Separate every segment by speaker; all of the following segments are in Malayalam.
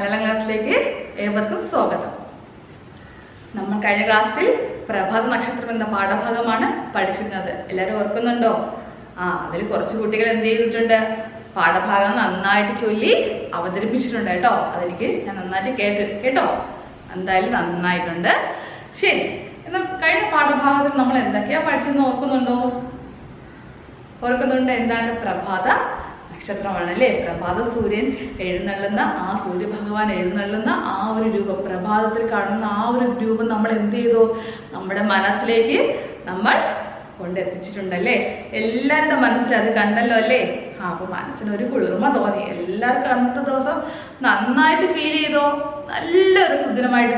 Speaker 1: മലയാളം ക്ലാസ്സിലേക്ക് ഏവർക്കും സ്വാഗതം. നമ്മൾ കഴിഞ്ഞ ക്ലാസ്സിൽ പ്രഭാത നക്ഷത്രം എന്ന പാഠഭാഗമാണ് പഠിച്ചിരുന്നത്. എല്ലാവരും ഓർക്കുന്നുണ്ടോ? അതിൽ കുറച്ച് കുട്ടികൾ എന്ത് ചെയ്തിട്ടുണ്ട്? പാഠഭാഗം നന്നായിട്ട് ചൊല്ലി അവതരിപ്പിച്ചിട്ടുണ്ട് കേട്ടോ. അതെനിക്ക് ഞാൻ നന്നായിട്ട് കേട്ടോ. എന്തായാലും നന്നായിട്ടുണ്ട്. ശരി, എന്നാൽ കഴിഞ്ഞ പാഠഭാഗത്തിൽ നമ്മൾ എന്തൊക്കെയാ പഠിച്ചെന്ന് ഓർക്കുന്നുണ്ട്? എന്താണ്? പ്രഭാത നക്ഷത്രമാണ് അല്ലേ? പ്രഭാത സൂര്യൻ എഴുന്നള്ളുന്ന ആ സൂര്യഭഗവാൻ എഴുന്നള്ളുന്ന ആ ഒരു രൂപം, പ്രഭാതത്തിൽ കാണുന്ന ആ ഒരു രൂപം നമ്മൾ എന്ത് ചെയ്തു? നമ്മുടെ മനസ്സിലേക്ക് നമ്മൾ കൊണ്ടെത്തിച്ചിട്ടുണ്ടല്ലേ? എല്ലാവരുടെ മനസ്സിൽ അത് കണ്ടല്ലോ അല്ലേ? അപ്പൊ മനസ്സിനൊരു കുളിർമ തോന്നി. എല്ലാവർക്കും അന്നത്തെ ദിവസം നന്നായിട്ട് ഫീൽ ചെയ്തോ? നല്ലൊരു സുദിനമായിട്ട്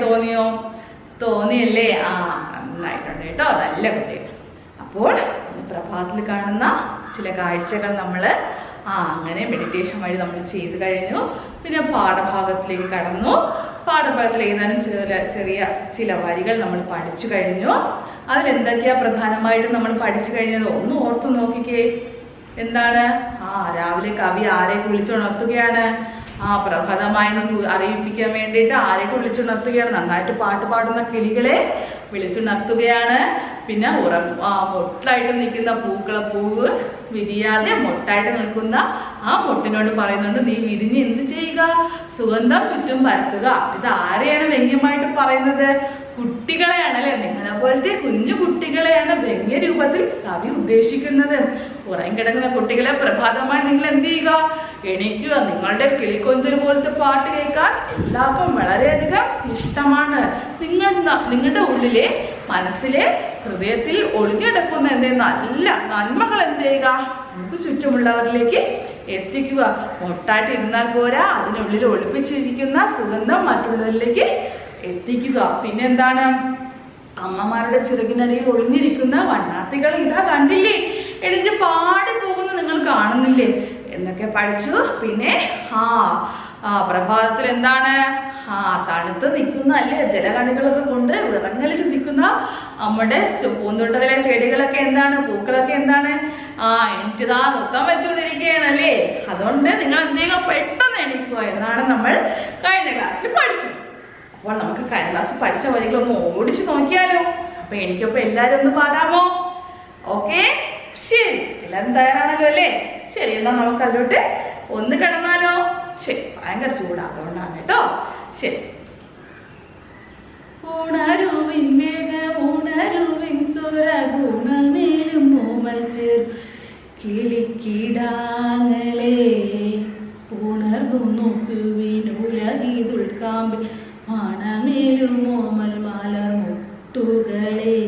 Speaker 1: തോന്നിയല്ലേ? നന്നായിട്ടുണ്ട് കേട്ടോ. നല്ല കുട്ടികൾ. അപ്പോൾ പ്രഭാതത്തിൽ കാണുന്ന ചില കാഴ്ചകൾ നമ്മൾ അങ്ങനെ മെഡിറ്റേഷൻ വഴി നമ്മൾ ചെയ്തു കഴിഞ്ഞു. പിന്നെ പാഠഭാഗത്തിലേക്ക് കടന്നു. പാഠഭാഗത്തിൽ ഏതാനും ചെറിയ ചില വരികൾ നമ്മൾ പഠിച്ചു കഴിഞ്ഞു. അതിലെന്തൊക്കെയാ പ്രധാനമായിട്ടും നമ്മൾ പഠിച്ചു കഴിഞ്ഞത്? ഒന്ന് ഓർത്തു നോക്കിക്കേ. എന്താണ്? രാവിലെ കവി ആരെയൊക്കെ വിളിച്ചുണർത്തുകയാണ്? പ്രഭാതമായി അറിയിപ്പിക്കാൻ വേണ്ടിയിട്ട് ആരെയൊക്കെ വിളിച്ചുണർത്തുകയാണ്? നന്നായിട്ട് പാട്ട് പാടുന്ന കിളികളെ വിളിച്ചുണർത്തുകയാണ്. പിന്നെ മൊട്ടായിട്ട് നിൽക്കുന്ന പൂവ് വിരിയാതെ മൊട്ടായിട്ട് നിൽക്കുന്ന ആ മൊട്ടിനോട് പറയുന്നുണ്ട്, നീ വിരിഞ്ഞ് എന്ത് ചെയ്യുക? സുഗന്ധം ചുറ്റും പരത്തുക. ഇത് ആരെയാണ് വ്യംഗ്യമായിട്ട് പറയുന്നത്? കുട്ടികളെയാണ് അല്ലെ? നിങ്ങളെ പോലത്തെ കുഞ്ഞു കുട്ടികളെയാണ് വ്യംഗ്യ രൂപത്തിൽ കവി ഉദ്ദേശിക്കുന്നത്. ഉറങ്ങിക്കിടക്കുന്ന കുട്ടികളെ പ്രഭാതമായി നിങ്ങൾ എന്ത് ചെയ്യുക? എണീക്കുക. നിങ്ങളുടെ കിളിക്കൊഞ്ചൽ പോലത്തെ പാട്ട് കേൾക്കാൻ എല്ലാവർക്കും വളരെയധികം ഇഷ്ടമാണ്. നിങ്ങളുടെ ഉള്ളിലെ മനസ്സിലെ ഹൃദയത്തിൽ ഒളിഞ്ഞെടുക്കുന്ന നല്ല നന്മകൾ എന്ത് ചെയ്യുക? നമുക്ക് ചുറ്റുമുള്ളവരിലേക്ക് എത്തിക്കുക. മൊട്ടായിട്ട് ഇരുന്നാൽ പോരാ, അതിനുള്ളിൽ ഒളിപ്പിച്ചിരിക്കുന്ന സുഗന്ധം മറ്റുള്ളവരിലേക്ക് എത്തിക്കുക. പിന്നെന്താണ്? അമ്മമാരുടെ ചിറകിനടിയിൽ ഒളിഞ്ഞിരിക്കുന്ന വണ്ണാത്തികൾ ഇതാ കണ്ടില്ലേ? എഴുതി പാടി പോകുന്ന നിങ്ങൾ കാണുന്നില്ലേ എന്നൊക്കെ പഠിച്ചു. പിന്നെ പ്രഭാതത്തിൽ എന്താണ്? തണുത്ത് നിൽക്കുന്ന അല്ലേ ജലകണികളൊക്കെ കൊണ്ട് വിറങ്ങലിച്ച് നിൽക്കുന്ന നമ്മുടെ പൂന്തോട്ടത്തിലെ ചെടികളൊക്കെ എന്താണ്? പൂക്കളൊക്കെ എന്താണ്? എനിക്കിതാ നൃത്തം വെച്ചുകൊണ്ടിരിക്കുകയാണ് അല്ലേ? അതുകൊണ്ട് നിങ്ങൾ എന്ത് ചെയ്യുക? പെട്ടെന്ന് എണീക്കുക എന്നാണ് നമ്മൾ കഴിഞ്ഞ ക്ലാസ്സിൽ പഠിച്ചത്. അപ്പോൾ നമുക്ക് കഴിഞ്ഞ ക്ലാസ് പഠിച്ച വരികളൊന്ന് ഓടിച്ചു നോക്കിയാലോ? അപ്പൊ എനിക്കൊപ്പം എല്ലാരും ഒന്ന് പാടാമോ? ഓക്കെ, ശരി. എല്ലാരും തയ്യാറാണല്ലോ അല്ലേ? ശരി, എന്നാ നമുക്ക് അതിലോട്ട് ഒന്ന് കിടന്നാലോ? ശരി, ഭയങ്കര ചൂടാ, അതുകൊണ്ടാണ് കേട്ടോ. ശരി. ഉണരുവിൻ വേഗം ഉണരുവിൻ സ്വര ഗുണമേലും മോമൽ ചേർ കിളിക്കിടാങ്ങളെ ഉണർന്നു നോക്കുവിൻ ഉലകിതുൾക്കാമ്പിൽ മണമേലും മോമൽ മലമുട്ടുകളെ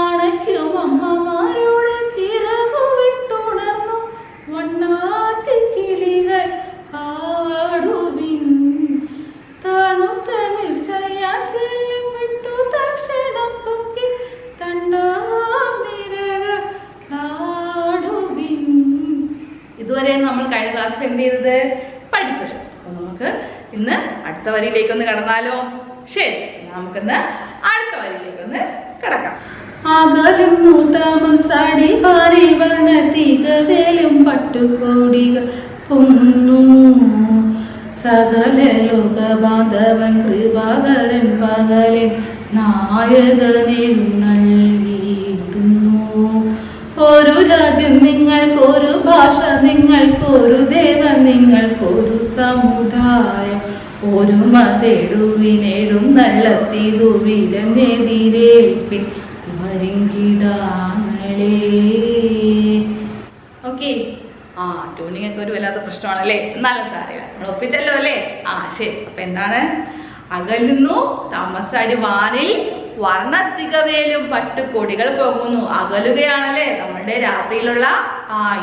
Speaker 1: അണയ്ക്കും അമ്മമാരുടെ ചിറകു വിട്ടുണർന്നു വണ്ണാത്തി കിളികൾ പാടുവിൻ തണുത്ത നിശ്ചയാ ചെല്ലും വിട്ടു തക്ഷണം പൊക്കി തണ്ടാമിരകൾ പാടുവിൻ. ഇതുവരെയാണ് നമ്മൾ കഴിഞ്ഞ ക്ലാസ്സിൽ എന്ത് ചെയ്തത്? പഠിച്ചത്. അപ്പൊ നമുക്ക് ഇന്ന് അടുത്ത വരിയിലേക്കൊന്ന് കടന്നാലോ? ശരി, നമുക്കിന്ന് അടുത്ത വരിയിലേക്കൊന്ന് കിടക്കാം. അകലുന്നു താമസാടി പാറി വർണ്ണ തികവേലും പട്ടുകോടികൾ പൊന്നു സകല ലോകബാന്ധവൻ കൃപാകരൻ പകലിൻ നായകനെഴുന്നള്ളിയിടുന്നു. ഒരു രാജ്യം നിങ്ങൾക്കൊരു ഭാഷ, നിങ്ങൾക്കൊരു ദേവൻ, നിങ്ങൾക്കൊരു സമുദായം, ഒരു മതെടുവിനെഴുന്നള്ളത്തിതു വിരഞ്ഞെതിരേൽപ്പിൻ വരിങ്കിടാങ്ങളെ. ഓക്കെ, ട്യൂണിങ് ഒക്കെ ഒരു വല്ലാത്ത പ്രശ്നമാണല്ലേ? നല്ല സാരില്ല, നമ്മൾ ഒപ്പിച്ചല്ലോ അല്ലേ? ശരി. അപ്പൊ എന്താണ്? അകലുന്നു താമസാടി വാനിൽ വർണ്ണത്തികവേലും പട്ടുകൊടികൾ പോകുന്നു. അകലുകയാണല്ലേ? നമ്മുടെ രാത്രിയിലുള്ള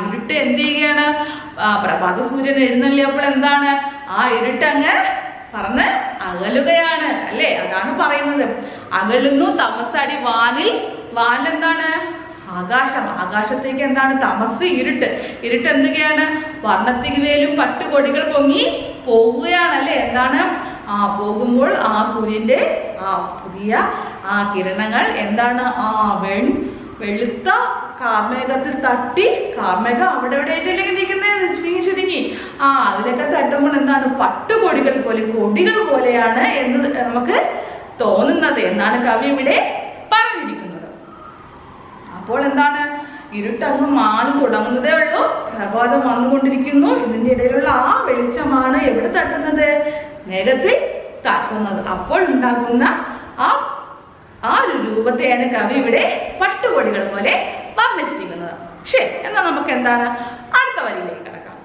Speaker 1: ഇരുട്ട് എന്ത് ചെയ്യുകയാണ്? പ്രഭാത സൂര്യൻ എഴുന്നള്ളിയപ്പോൾ എന്താണ്? ഇരുട്ട് അങ്ങ് പറന്ന് അകലുകയാണ് അല്ലേ? അതാണ് പറയുന്നത്. അകലുന്നു തമസടി വാനിൽ. വാനെന്താണ്? ആകാശം. ആകാശത്തേക്ക് എന്താണ്? തമസ്, ഇരുട്ട്. ഇരുട്ട് എന്തൊക്കെയാണ്? വർണ്ണത്തികവേലും പട്ടുകൊടികൾ പൊങ്ങി പോകുകയാണല്ലേ? എന്താണ്? പോകുമ്പോൾ സൂര്യന്റെ പുതിയ കിരണങ്ങൾ എന്താണ്? വെളുത്ത കാർമേഘത്തിൽ തട്ടി, കാർമേഘം അവിടെ എവിടെയായിട്ടല്ലേ നിൽക്കുന്നത്? ചുരുങ്ങി അതിലൊക്കെ തട്ടുമ്പോൾ എന്താണ് പട്ടുകൊടികൾ പോലെ കൊടികൾ പോലെയാണ് എന്ന് നമുക്ക് തോന്നുന്നത് എന്നാണ് കവി ഇവിടെ പറഞ്ഞിരിക്കുന്നത്. അപ്പോൾ എന്താണ് ഇരുട്ടങ്ങ് മാറി തുടങ്ങുന്നതേ ഉള്ളൂ, പ്രഭാതം വന്നുകൊണ്ടിരിക്കുന്നു. ഇതിന്റെ ഇടയിലുള്ള ആ വെളിച്ചമാണ് എവിടെ തട്ടുന്നത്? മേഘത്തിൽ തട്ടുന്നത്. അപ്പോൾ ഉണ്ടാകുന്ന ആ ഒരു രൂപത്തെയാണ് കവി ഇവിടെ പട്ടുകൊടികൾ പോലെ വർണ്ണിച്ചിരിക്കുന്നത്. ശരി, എന്നാൽ നമുക്ക് എന്താണ് അടുത്ത വരിയിലേക്ക് കിടക്കാം.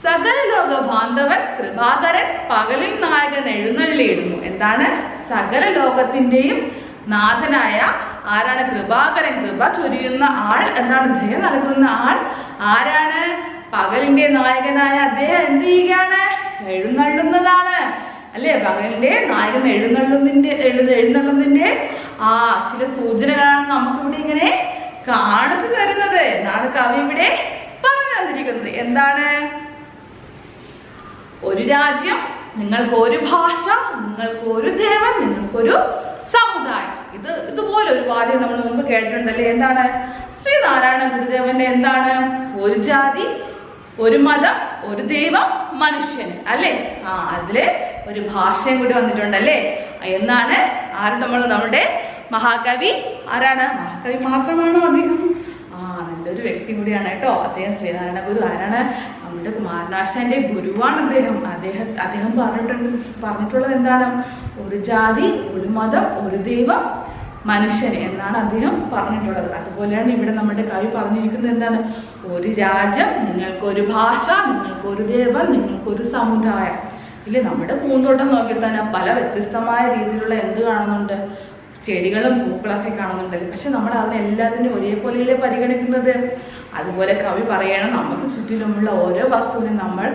Speaker 1: സകല ലോക ബാന്ധവൻ കൃപാകരൻ പകലിൽ നായകൻ എഴുന്നള്ളിയിടുന്നു. എന്താണ്? സകല ലോകത്തിന്റെയും നാഥനായ ആരാണ്? കൃപാകരൻ, കൃപ ചൊരിയുന്ന ആൾ. എന്താണ്? ദയ നൽകുന്ന ആൾ. ആരാണ്? പകലിന്റെ നായകനായ അദ്ദേഹം എന്ത് ചെയ്യുകയാണ്? എഴുന്നള്ളുന്നതാണ് അല്ലെ? പകലിന്റെ നായകൻ എഴുന്നള്ളുന്നതിന്റെ ചില സൂചനകളാണ് നമുക്കിവിടെ ഇങ്ങനെ കാണിച്ചു തരുന്നത് എന്നാണ് കവി ഇവിടെ പറഞ്ഞു തന്നിരിക്കുന്നത്. എന്താണ്? ഒരു രാജ്യം, നിങ്ങൾക്ക് ഒരു ഭാഷ, നിങ്ങൾക്ക് ഒരു ദേവൻ, നിങ്ങൾക്കൊരു സമുദായം. ഇതുപോലെ ഒരു വാചകം നമ്മൾ മുമ്പ് കേട്ടിട്ടുണ്ടല്ലേ? എന്താണ്? ശ്രീനാരായണ ഗുരുദേവന്റെ എന്താണ്? ഒരു ജാതി, ഒരു മതം, ഒരു ദൈവം, മനുഷ്യൻ അല്ലേ? അതില് ഒരു ഭാഷയും കൂടി വന്നിട്ടുണ്ടല്ലേ എന്നാണ് നമ്മുടെ മഹാകവി ആരാണ്? മഹാകവി മാത്രമാണോ അദ്ദേഹം? നല്ലൊരു വ്യക്തി കൂടിയാണ് കേട്ടോ അദ്ദേഹം. ശ്രീനാരായണ ഗുരു ആരാണ്? നമ്മുടെ കുമാരനാശാന്റെ ഗുരുവാണ് അദ്ദേഹം പറഞ്ഞിട്ടുള്ളത് എന്താണ്? ഒരു ജാതി, ഒരു മതം, ഒരു ദൈവം, മനുഷ്യൻ എന്നാണ് അദ്ദേഹം പറഞ്ഞിട്ടുള്ളത്. അതുപോലെയാണ് ഇവിടെ നമ്മുടെ കവി പറഞ്ഞിരിക്കുന്നത്. എന്താണ്? ഒരു രാജ്യം, നിങ്ങൾക്കൊരു ഭാഷ, നിങ്ങൾക്കൊരു ദേവൻ, നിങ്ങൾക്കൊരു സമുദായം ഇല്ലേ? നമ്മുടെ പൂന്തോട്ടം നോക്കിയാൽ തന്നെ പല വ്യത്യസ്തമായ രീതിയിലുള്ള എന്ത് കാണുന്നുണ്ട്? ചെടികളും പൂക്കളൊക്കെ കാണുന്നുണ്ടല്ലോ. പക്ഷെ നമ്മൾ അതിനെല്ലാത്തിനും ഒരേപോലെയല്ലേ പരിഗണിക്കുന്നത്? അതുപോലെ കവി പറയണം, നമുക്ക് ചുറ്റിലുമുള്ള ഓരോ വസ്തുവിനും നമ്മൾ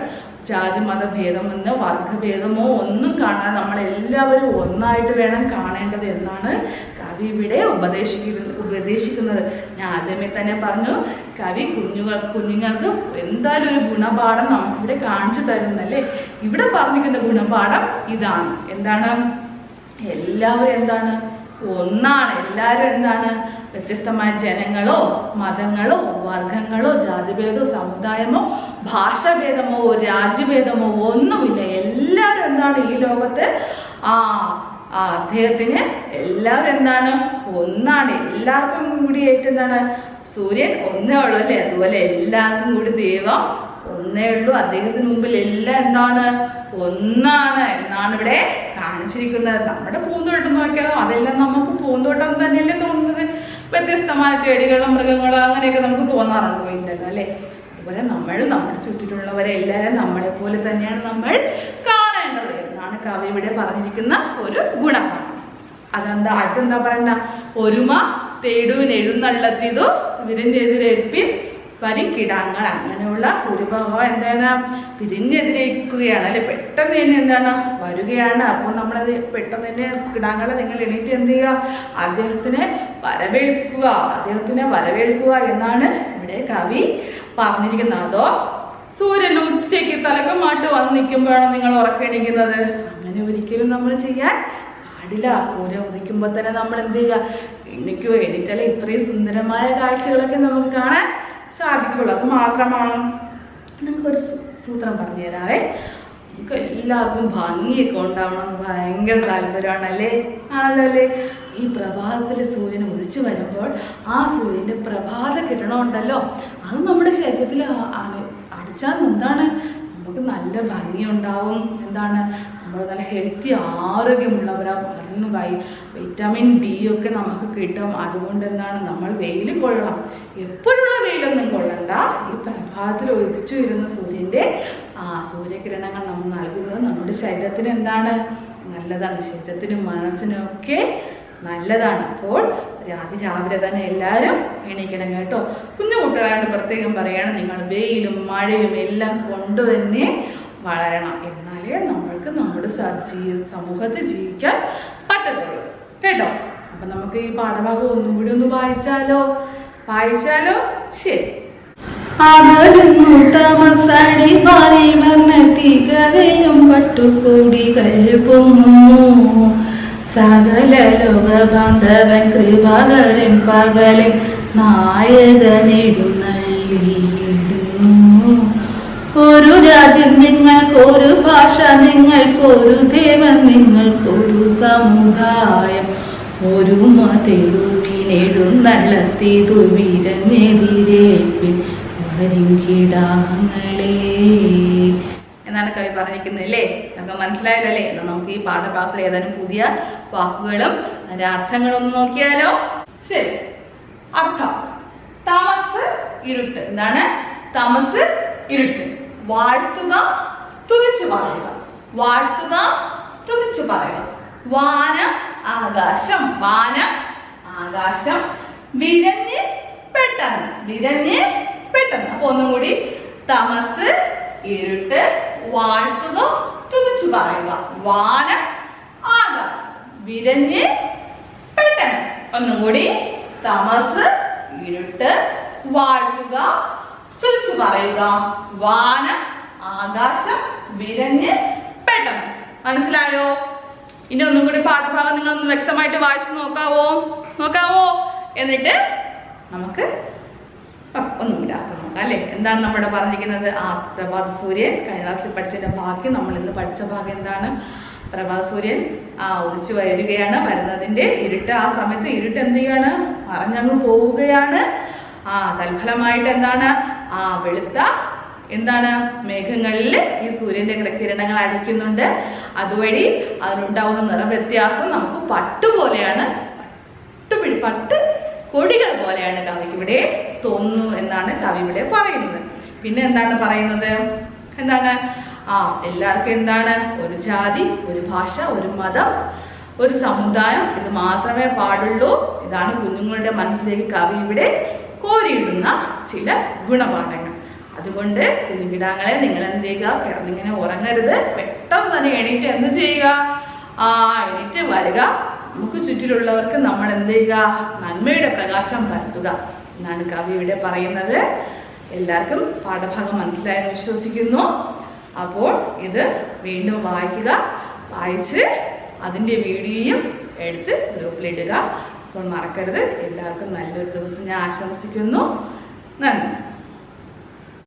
Speaker 1: ജാതി മത ഭേദമെന്നോ വർഗഭേദമോ ഒന്നും കാണാൻ നമ്മളെല്ലാവരും ഒന്നായിട്ട് വേണം കാണേണ്ടത് എന്നാണ് കവി ഇവിടെ ഉപദേശിക്കുന്നത്. ഞാൻ ആദ്യമേ തന്നെ പറഞ്ഞു, കവി കുഞ്ഞുങ്ങൾക്ക് എന്തായാലും ഒരു ഗുണപാഠം നമുക്കിവിടെ കാണിച്ചു തരുന്നല്ലേ. ഇവിടെ പറഞ്ഞിരിക്കുന്ന ഗുണപാഠം ഇതാണ്. എന്താണ്? എല്ലാവരും എന്താണ്? ഒന്നാണ്. എല്ലാവരും എന്താണ്? വ്യത്യസ്തമായ ജനങ്ങളോ മതങ്ങളോ വർഗങ്ങളോ ജാതിഭേദമോ സമുദായമോ ഭാഷാഭേദമോ രാജ്യഭേദമോ ഒന്നുമില്ല. എല്ലാവരും എന്താണ്? ഈ ലോകത്ത് അദ്ദേഹത്തിന് എല്ലാവരും എന്താണ്? ഒന്നാണ്. എല്ലാവർക്കും കൂടിയായിട്ട് എന്താണ്? സൂര്യൻ ഒന്നേ ഉള്ളൂ അല്ലേ? അതുപോലെ എല്ലാവർക്കും കൂടി ദൈവം ഒന്നേ ഉള്ളൂ. അദ്ദേഹത്തിന് മുമ്പിൽ എല്ലാം എന്താണ്? ഒന്നാണ് എന്നാണ് ഇവിടെ കാണിച്ചിരിക്കുന്നത്. നമ്മുടെ പൂന്തോട്ടം നോക്കിയാലോ അതെല്ലാം നമുക്ക് പൂന്തോട്ടം തന്നെയല്ലേ തോന്നുന്നത്? വ്യത്യസ്തമായ ചെടികളും മൃഗങ്ങളും അങ്ങനെയൊക്കെ നമുക്ക് തോന്നാറുണ്ടോ? ഇല്ലല്ലോ അല്ലെ? അതുപോലെ നമ്മുടെ ചുറ്റിലുള്ളവരെ എല്ലാവരും നമ്മളെ പോലെ തന്നെയാണ് നമ്മൾ കാണേണ്ടത് എന്നാണ് കവി ഇവിടെ പറഞ്ഞിരിക്കുന്ന ഒരു ഗുണമാണ്. അതെന്താ? അടുത്തെന്താ പറയണ്ട? ഒരുമ തേടുവിന് എഴുന്നള്ളത്തിതു വിരിഞ്ഞെതിരേൽപ്പിൻ വരിക്കിടാങ്ങൾ. അങ്ങനെയുള്ള സൂര്യഭഗവാൻ എന്താണ്? തിരിഞ്ഞെതിരേൽക്കുകയാണ് അല്ലെ? പെട്ടെന്ന് തന്നെ എന്താണ്? വരികയാണ്. അപ്പോൾ നമ്മളത് പെട്ടെന്ന് തന്നെ കിടാങ്ങളെ നിങ്ങൾ എണീറ്റ് എന്ത് ചെയ്യുക? അദ്ദേഹത്തിനെ വരവേൽക്കുക എന്നാണ് ഇവിടെ കവി പറഞ്ഞിരിക്കുന്നത്. അതോ സൂര്യൻ ഉച്ചയ്ക്ക് തലക്കമാട്ട് വന്ന് നിൽക്കുമ്പോഴാണ് നിങ്ങൾ ഉറക്കെണീക്കുന്നത്? അങ്ങനെ ഒരിക്കലും നമ്മൾ ചെയ്യാൻ പാടില്ല. സൂര്യൻ ഉദിക്കുമ്പോൾ തന്നെ നമ്മൾ എന്ത് ചെയ്യുക? എണീറ്റാലേ ഇത്രയും സുന്ദരമായ കാഴ്ചകളൊക്കെ നമുക്ക് കാണാൻ സാധിക്കുള്ളൂ. അത് മാത്രമാണ്. നിങ്ങൾക്കൊരു സൂത്രം പറഞ്ഞു തരാവേ. നമുക്ക് എല്ലാവർക്കും ഭംഗിയൊക്കെ ഉണ്ടാവണമെന്ന് ഭയങ്കര താല്പര്യമാണല്ലേ? ആണല്ലോ അല്ലേ? ഈ പ്രഭാതത്തിൽ സൂര്യൻ ഉദിച്ചു വരുമ്പോൾ ആ സൂര്യൻ്റെ പ്രഭാത കിരണം ഉണ്ടല്ലോ, അത് നമ്മുടെ ശരീരത്തിൽ അടിച്ചാൽ എന്താണ്? നമുക്ക് നല്ല ഭംഗിയുണ്ടാവും. എന്താണ്? നമ്മൾ നല്ല ഹെൽത്തി ആരോഗ്യമുള്ളവരാണ്. വളർന്നു വൈറ്റമിൻ ഡി ഒക്കെ നമുക്ക് കിട്ടും. അതുകൊണ്ട് എന്താണ്? നമ്മൾ വെയിൽ കൊള്ളണം. എപ്പോഴുള്ള വെയിലൊന്നും കൊള്ളണ്ട. ഈ പ്രഭാതത്തിൽ ഉദിച്ചു വരുന്ന സൂര്യൻ്റെ സൂര്യകിരണങ്ങൾ നമ്മൾ നൽകുന്നത് നമ്മുടെ ശരീരത്തിന് എന്താണ്? നല്ലതാണ്. ശരീരത്തിനും മനസ്സിനും ഒക്കെ നല്ലതാണ്. അപ്പോൾ രാവിലെ തന്നെ എല്ലാവരും എണീക്കണം കേട്ടോ. കുഞ്ഞു കുട്ടികളായിട്ട് പ്രത്യേകം പറയണം, നിങ്ങൾ വെയിലും മഴയും എല്ലാം കൊണ്ട് തന്നെ വളരണം. എന്നാലേ നമ്മൾക്ക് നമ്മുടെ സമൂഹത്തിൽ ജീവിക്കാൻ പറ്റത്തുള്ളൂ കേട്ടോ. അപ്പം നമുക്ക് ഈ പാഠഭാഗം ഒന്നും കൂടി ഒന്ന് വായിച്ചാലോ? ശരി. തികവയും പട്ടുകൂടികൾ പൊങ്ങുന്നു. സകല ലോക ബാന്ധവൻ കൃപാകരൻ പകലിൽ നായകനെഴുന്നള്ളിയിടുന്നു. ഒരു രാജ്യം നിങ്ങൾക്കൊരു ഭാഷ, നിങ്ങൾക്കൊരു ദേവൻ, നിങ്ങൾക്കൊരു സമുദായം. ഒരു മതെഴുകിനെഴുന്നള്ളത്തിതു വീരനെതിരേൽപ്പിൻ വരിങ്കിടാങ്ങളെ എന്നാണ് കവി പറഞ്ഞിരിക്കുന്നത് അല്ലേ? നമുക്ക് മനസ്സിലായതല്ലേ? എന്നാൽ നമുക്ക് ഈ പാഠഭാഗത്തിൽ ഏതാനും പുതിയ വാക്കുകളും അതിന്റെ അർത്ഥങ്ങളും ഒന്ന് നോക്കിയാലോ? ശരി. അർത്ഥം: തമസ്, ഇരുട്ട്. എന്താണ് തമസ്? ഇരുട്ട്. വാഴ്ത്തുക, സ്തുതിച്ചു പറയുക. വാഴ്ത്തുക, സ്തുതിച്ചു പറയുക. വാനം, ആകാശം. വാനം, ആകാശം. വിരഞ്ഞ്, പെട്ടെന്ന്. വിരഞ്ഞ്, പെട്ടെന്ന്. അപ്പൊ ഒന്നും കൂടി: തമസ്, ഇരുട്ട്. വാഴ്ത്തുക, സ്തുതിച്ചു പറയുക. വാനം, ആകാശം. വിരഞ്ഞ്, പെട്ടെന്ന്. ഒന്നും കൂടി: തമസ്, ഇരുട്ട്. വാഴ്ത്തുക, സ്തുതിച്ചു പറയുക. വാനം, ആകാശം. വിരഞ്ഞ്, പെട്ടെന്ന്. മനസ്സിലായോ? ഇനി ഒന്നും കൂടി പാഠഭാഗം നിങ്ങളൊന്ന് വ്യക്തമായിട്ട് വായിച്ചു നോക്കാവോ? എന്നിട്ട് നമുക്ക് ഒന്നും കൂടി അർത്ഥം നോക്കാം അല്ലെ? എന്താണ് നമ്മുടെ പറഞ്ഞിരിക്കുന്നത്? ആ പ്രഭാത സൂര്യൻ. കഴിഞ്ഞ ക്ലാസ്സിൽ പഠിച്ചതിന്റെ ബാക്കി നമ്മൾ ഇന്ന് പഠിച്ച ഭാഗം എന്താണ്? പ്രഭാത സൂര്യൻ ഉദിച്ചു വരുന്നതിന്റെ ഇരുട്ട്. ആ സമയത്ത് ഇരുട്ട് എന്ത് ചെയ്യാണ്? മറഞ്ഞങ്ങ് പോവുകയാണ്. തൽഫലമായിട്ട് എന്താണ്? വെളുത്ത എന്താണ് മേഘങ്ങളിൽ ഈ സൂര്യന്റെ കിരണങ്ങൾ അടിക്കുന്നുണ്ട്. അതുവഴി അതിനുണ്ടാവുന്ന നിറവ്യത്യാസം നമുക്ക് പട്ടുപോലെയാണ്, പട്ട് കൊടികൾ പോലെയാണ് കവിക്ക് ഇവിടെ തോന്നുന്നു എന്നാണ് കവി ഇവിടെ പറയുന്നത്. പിന്നെ എന്താണ് പറയുന്നത്? എന്താണ്? എല്ലാവർക്കും എന്താണ്? ഒരു ജാതി, ഒരു ഭാഷ, ഒരു മതം, ഒരു സമുദായം, ഇത് മാത്രമേ പാടുള്ളൂ. ഇതാണ് കുഞ്ഞുങ്ങളുടെ മനസ്സിലേക്ക് കവി ഇവിടെ കോരിയിടുന്ന ചില ഗുണപാഠങ്ങൾ. അതുകൊണ്ട് കുഞ്ഞുകിടാങ്ങളെ, നിങ്ങൾ എന്ത് ചെയ്യുക? കിടന്നിങ്ങനെ ഉറങ്ങരുത്. പെട്ടെന്ന് തന്നെ എണീറ്റ് എന്ത് ചെയ്യുക? എണീറ്റ് വരിക. നമുക്ക് ചുറ്റിലുള്ളവർക്ക് നമ്മൾ എന്ത് ചെയ്യുക? നന്മയുടെ പ്രകാശം പരത്തുക എന്നാണ് കവി ഇവിടെ പറയുന്നത്. എല്ലാവർക്കും പാഠഭാഗം മനസ്സിലായെന്ന് വിശ്വസിക്കുന്നു. അപ്പോൾ ഇത് വീണ്ടും വായിക്കുക. വായിച്ച് അതിൻ്റെ വീഡിയോയും എടുത്ത് ഗ്രൂപ്പിലിടുക. അപ്പോൾ മറക്കരുത്. എല്ലാവർക്കും നല്ലൊരു ദിവസം ഞാൻ ആശംസിക്കുന്നു. നന്ദി.